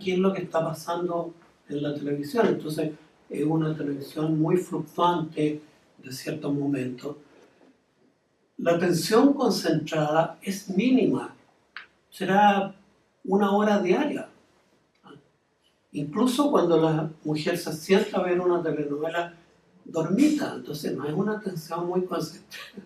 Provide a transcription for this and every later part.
qué es lo que está pasando en la televisión. Entonces es una televisión muy fluctuante de ciertos momentos. La atención concentrada es mínima, será 1 hora diaria. Incluso cuando la mujer se sienta a ver una telenovela, dormita, entonces no es una atención muy concentrada.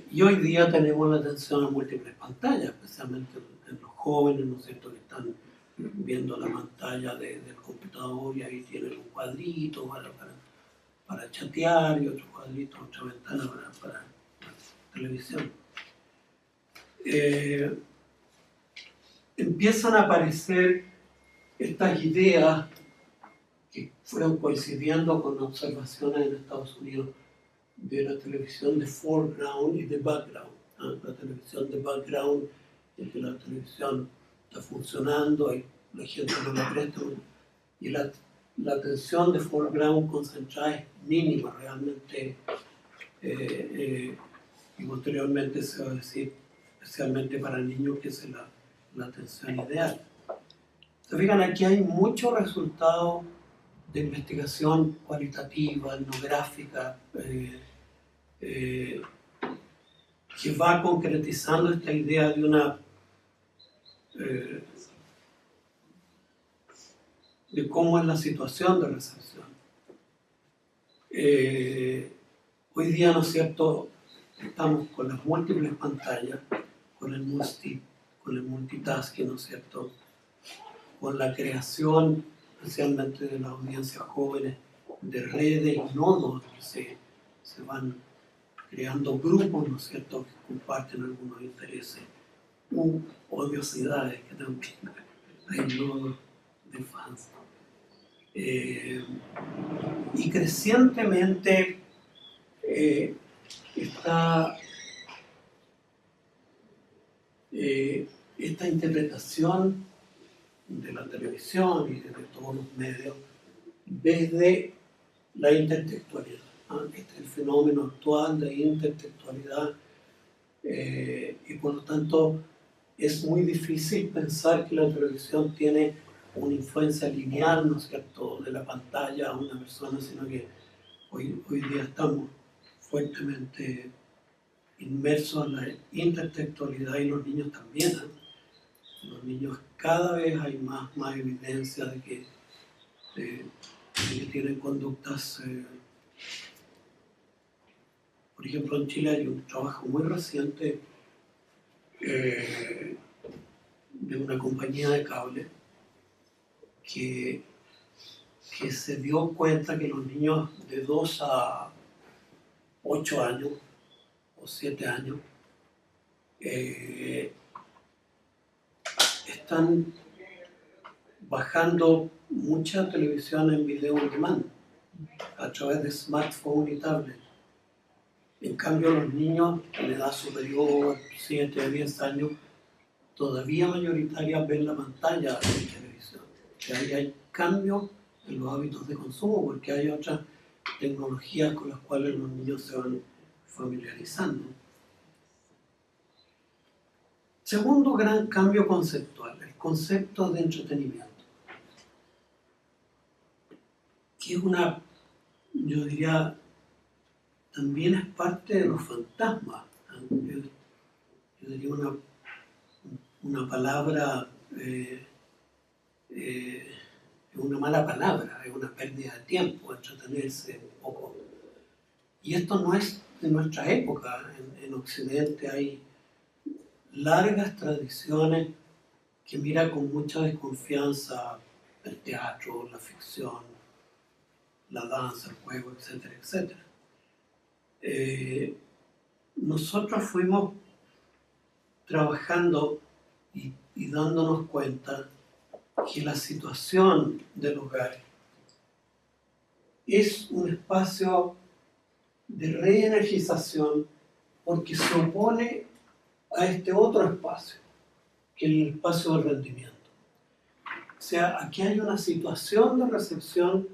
Y hoy día tenemos la atención a múltiples pantallas, especialmente en los jóvenes, ¿no es cierto?, que están viendo la pantalla del computador y ahí tienen un cuadrito para chatear y otro cuadrito, otra ventana para televisión. Empiezan a aparecer estas ideas que fueron coincidiendo con observaciones en Estados Unidos de la televisión de foreground y de background. La televisión de background es que la televisión está funcionando y la gente no la presta, y la atención de foreground concentrada es mínima realmente, y posteriormente se va a decir, especialmente para niños, que es la atención ideal. Se fijan, aquí hay muchos resultados de investigación cualitativa, etnográfica, que va concretizando esta idea de de cómo es la situación de recepción. Hoy día, ¿no es cierto?, estamos con las múltiples pantallas, con el multitasking, ¿no es cierto?, con la creación, especialmente de las audiencias jóvenes, de redes y nodos que se van creando grupos, ¿no es cierto?, que comparten algunos intereses u odiosidades, que también hay nodos de fans. Y crecientemente esta interpretación de la televisión y de todos los medios desde la intertextualidad. Este es el fenómeno actual de intertextualidad, y por lo tanto es muy difícil pensar que la televisión tiene una influencia lineal, ¿no es cierto?, de la pantalla a una persona, sino que hoy día estamos fuertemente inmersos en la intertextualidad, y los niños también. Los niños, cada vez hay más evidencia de que tienen conductas. Por ejemplo, en Chile hay un trabajo muy reciente de una compañía de cable que se dio cuenta que los niños de 2 a 8 años o 7 años están bajando mucha televisión en video on demand a través de smartphone y tablet. En cambio, los niños de edad superior, 7 a 10 años, todavía mayoritarias ven la pantalla de televisión. Que ahí hay cambios en los hábitos de consumo, porque hay otras tecnologías con las cuales los niños se van familiarizando. Segundo gran cambio conceptual, el concepto de entretenimiento, que es yo diría, también es parte de los fantasmas. Yo diría una palabra, es una mala palabra, es una pérdida de tiempo, entretenerse un poco. Y esto no es de nuestra época. En Occidente hay largas tradiciones que miran con mucha desconfianza el teatro, la ficción, la danza, el juego, etcétera, etcétera. Nosotros fuimos trabajando y dándonos cuenta que la situación del hogar es un espacio de reenergización, porque se opone a este otro espacio, que es el espacio del rendimiento. O sea, aquí hay una situación de recepción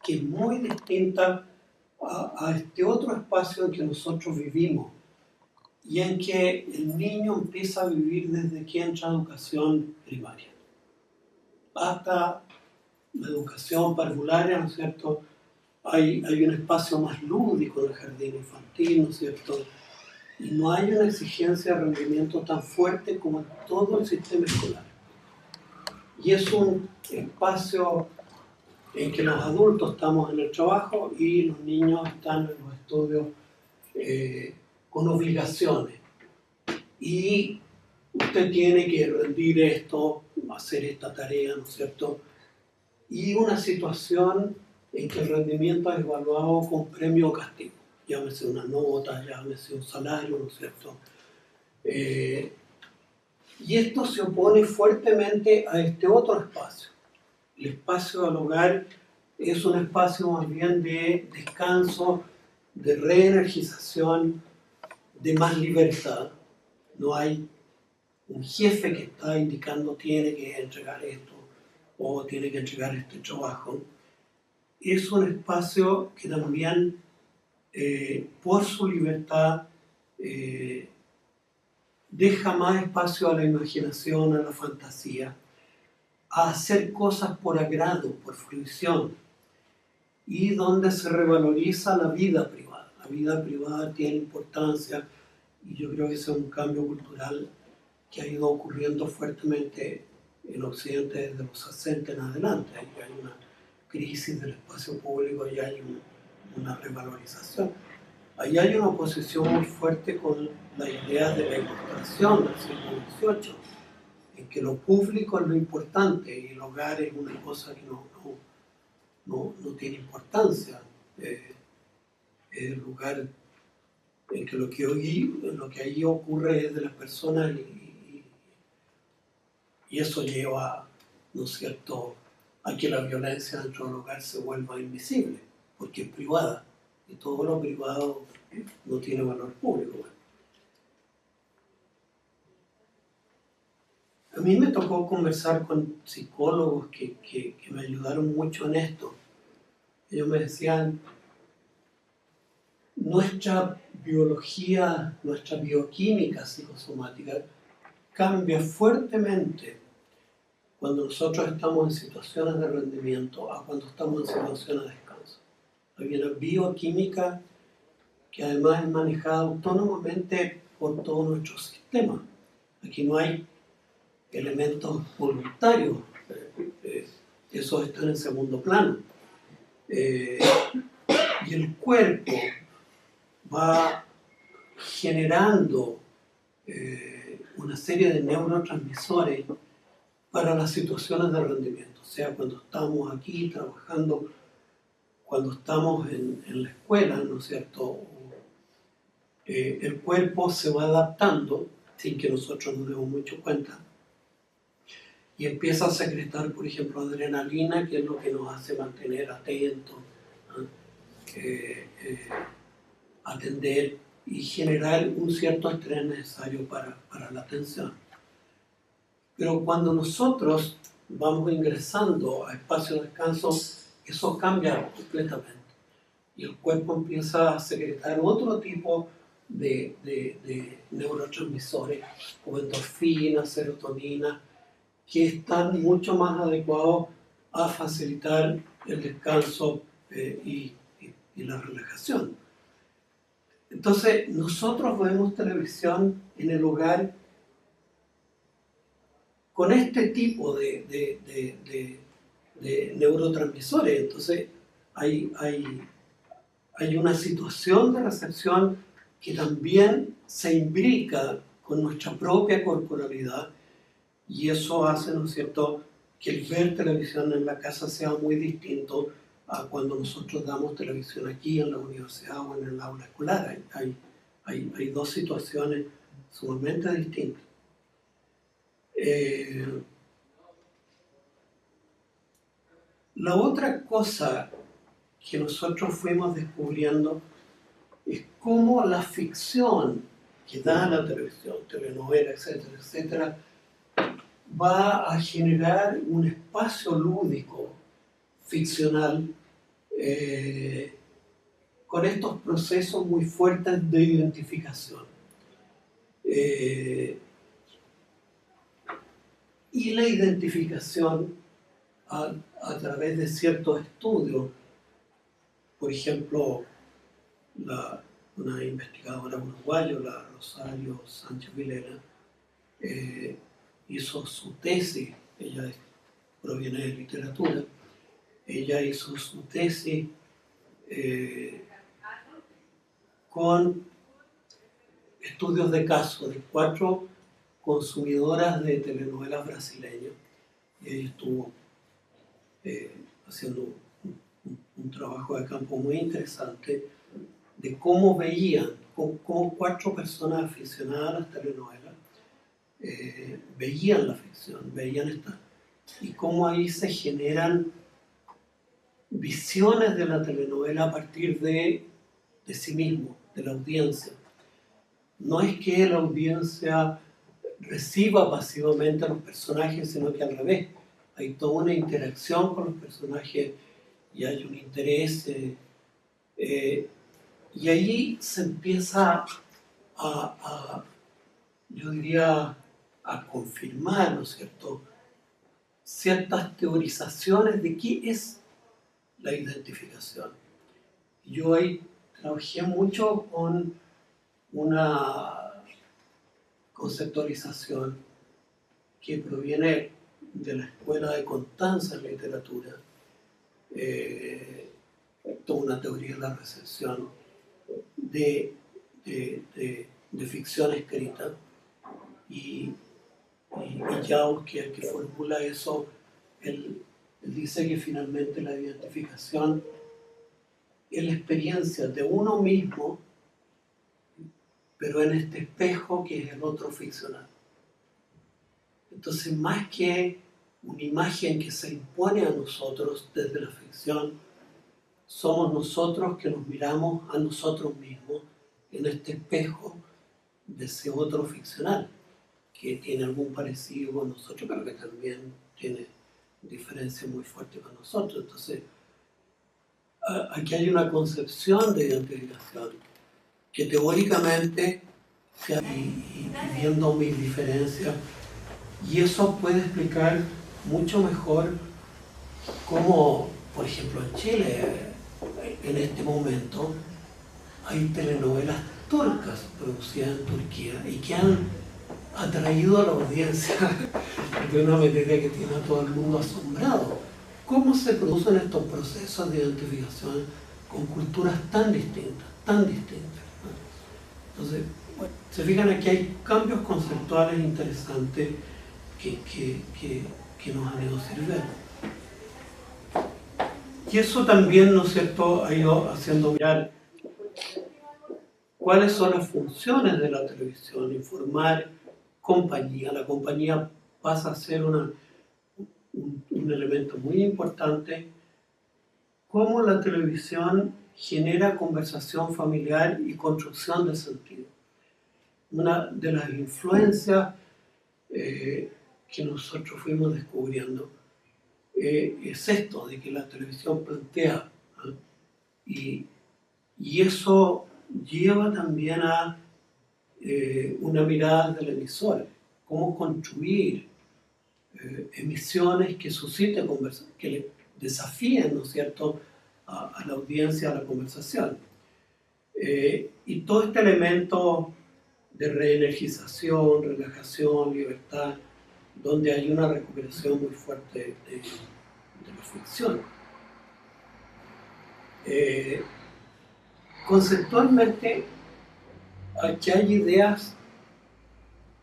que es muy distinta a este otro espacio en que nosotros vivimos, y en que el niño empieza a vivir desde que entra a educación primaria. hasta la educación parvularia, ¿no es cierto? Hay un espacio más lúdico en el jardín infantil, ¿no es cierto? Y no hay una exigencia de rendimiento tan fuerte como en todo el sistema escolar. Y es un espacio en que los adultos estamos en el trabajo y los niños están en los estudios con obligaciones. Y usted tiene que rendir esto, hacer esta tarea, ¿no es cierto? Y una situación en que el rendimiento es evaluado con premio o castigo. Llámese una nota, llámese un salario, ¿no es cierto? Y esto se opone fuertemente a este otro espacio. El espacio del hogar es un espacio más bien de descanso, de reenergización, de más libertad. No hay un jefe que está indicando tiene que entregar esto o tiene que entregar este trabajo. Es un espacio que también, por su libertad, deja más espacio a la imaginación, a la fantasía, a hacer cosas por agrado, por fruición, y donde se revaloriza la vida privada. La vida privada tiene importancia y yo creo que ese es un cambio cultural que ha ido ocurriendo fuertemente en Occidente desde los 60 en adelante. Hay una crisis del espacio público y hay una revalorización. Ahí hay una oposición muy fuerte con la idea de la ilustración del siglo XVIII, en que lo público es lo importante y el hogar es una cosa que no tiene importancia. Es el lugar en que lo que ahí ocurre es de las personas y eso lleva, ¿no es cierto?, a que la violencia dentro del hogar se vuelva invisible, porque es privada y todo lo privado no tiene valor público. A mí me tocó conversar con psicólogos que me ayudaron mucho en esto. Ellos me decían, nuestra biología, nuestra bioquímica psicosomática cambia fuertemente cuando nosotros estamos en situaciones de rendimiento a cuando estamos en situaciones de descanso. Hay una bioquímica que además es manejada autónomamente por todo nuestro sistema. Aquí no hay elementos voluntarios, esos están en segundo plano. Y el cuerpo va generando una serie de neurotransmisores para las situaciones de rendimiento, o sea, cuando estamos aquí trabajando, cuando estamos en la escuela, ¿no es cierto? El cuerpo se va adaptando sin que nosotros nos demos mucho cuenta y empieza a secretar, por ejemplo, adrenalina, que es lo que nos hace mantener atentos, ¿no? Atender y generar un cierto estrés necesario para la atención. Pero cuando nosotros vamos ingresando a espacios de descanso, eso cambia completamente. Y el cuerpo empieza a secretar otro tipo de neurotransmisores, como endorfina, serotonina, que están mucho más adecuados a facilitar el descanso y la relajación. Entonces, nosotros vemos televisión en el hogar con este tipo de neurotransmisores. Entonces, hay una situación de recepción que también se imbrica con nuestra propia corporalidad y eso hace, ¿no es cierto?, que el ver televisión en la casa sea muy distinto a cuando nosotros damos televisión aquí en la universidad o en el aula escolar. Hay dos situaciones sumamente distintas. La otra cosa que nosotros fuimos descubriendo es cómo la ficción que da la televisión, telenovela, etcétera, etcétera, va a generar un espacio lúdico, ficcional, con estos procesos muy fuertes de identificación. Y la identificación a través de ciertos estudios. Por ejemplo, una investigadora uruguaya, la Rosario Sánchez Vilera, hizo su tesis, ella proviene de literatura, ella hizo su tesis con estudios de caso de 4 consumidoras de telenovelas brasileñas. Y ella estuvo haciendo un trabajo de campo muy interesante de cómo veían, cómo 4 personas aficionadas a las telenovelas veían la ficción, veían esta, y cómo ahí se generan visiones de la telenovela a partir de sí mismo, de la audiencia. No es que la audiencia reciba pasivamente a los personajes, sino que al revés. Hay toda una interacción con los personajes y hay un interés. Y ahí se empieza yo diría, a confirmar, ¿no es cierto?, ciertas teorizaciones de qué es la identificación. Yo ahí trabajé mucho con una conceptualización que proviene de la Escuela de Constanza en Literatura, toda una teoría de la recepción de ficción escrita, y Jaus, que es el que formula eso, él dice que finalmente la identificación es la experiencia de uno mismo, pero en este espejo que es el otro ficcional. Entonces, más que una imagen que se impone a nosotros desde la ficción, somos nosotros que nos miramos a nosotros mismos en este espejo de ese otro ficcional, que tiene algún parecido con nosotros, pero que también tiene diferencias muy fuertes con nosotros. Entonces, aquí hay una concepción de identificación que teóricamente, y viendo mis diferencias, y eso puede explicar mucho mejor cómo, por ejemplo, en Chile, en este momento, hay telenovelas turcas producidas en Turquía y que han atraído a la audiencia de una manera que tiene a todo el mundo asombrado. ¿Cómo se producen estos procesos de identificación con culturas tan distintas, tan distintas? Entonces, bueno, se fijan aquí hay cambios conceptuales interesantes que nos han ido sirviendo. Y eso también, ¿no es cierto?, ha ido haciendo mirar cuáles son las funciones de la televisión, informar compañía. La compañía pasa a ser un elemento muy importante. Cómo la televisión genera conversación familiar y construcción de sentido. Una de las influencias que nosotros fuimos descubriendo es esto, de que la televisión plantea, y eso lleva también a una mirada del emisor, cómo construir emisiones que susciten conversación, que le desafíen, ¿no es cierto?, a la audiencia, a la conversación. Y todo este elemento de reenergización, relajación, libertad, donde hay una recuperación muy fuerte de la ficción. Conceptualmente, aquí hay ideas,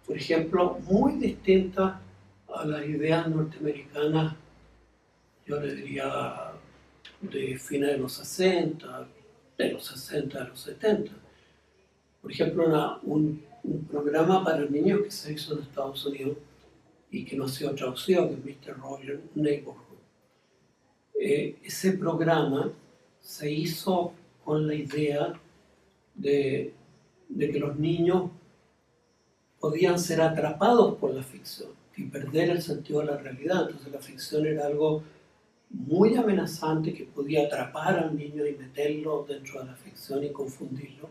por ejemplo, muy distintas a las ideas norteamericanas, yo le diría de fines de los 60, de los 60 a los 70. Por ejemplo, un programa para niños que se hizo en Estados Unidos y que no ha sido traducido, que es Mr. Rogers' Neighborhood. Ese programa se hizo con la idea de que los niños podían ser atrapados por la ficción y perder el sentido de la realidad. Entonces la ficción era algo muy amenazante que podía atrapar al niño y meterlo dentro de la ficción y confundirlo.